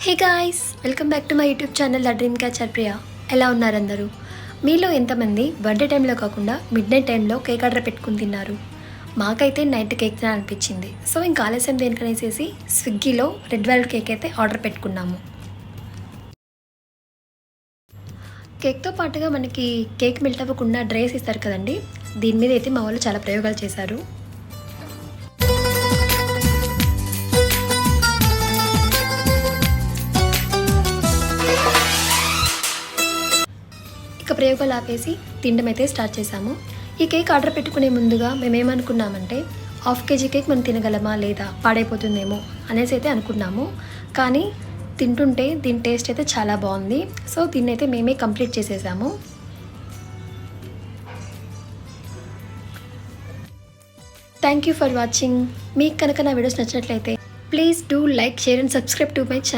Hey guys, welcome back to my YouTube channel the dream catcher Priya. ఎలా ఉన్నారు అందరూ? మీలో ఎంతమంది బర్త్డే టైంలో కాకుండా మిడ్ నైట్ టైంలో కేక్ ఆర్డర్ పెట్టుకుని తిన్నారు? మాకైతే నైట్ కేక్ తినాలనిపించింది. సో ఇంకా ఆలస్యం దేనికనేసేసి స్విగ్గీలో రెడ్ వెల్వెట్ కేక్ అయితే ఆర్డర్ పెట్టుకున్నాము. కేక్తో పాటుగా మనకి కేక్ మెల్ట్ అవ్వకుండా డ్రైస్ ఇస్తారు కదండి, దీని మీద అయితే మా వాళ్ళు చాలా ప్రయోగాలు చేశారు. ఇక ప్రయోగాలు ఆపేసి తినడం అయితే స్టార్ట్ చేశాము. ఈ కేక్ ఆర్డర్ పెట్టుకునే ముందుగా మేమేమనుకున్నామంటే హాఫ్ కేజీ కేక్ మనం తినగలమా లేదా పాడైపోతుందేమో అనేసి అయితే అనుకున్నాము. కానీ తింటుంటే దీని టేస్ట్ అయితే చాలా బాగుంది. సో దీన్ని అయితే మేమే కంప్లీట్ చేసేసాము. Thank you for watching. మీకు కనుక నా వీడియోస్ నచ్చినట్లయితే please do like, share and subscribe to my channel.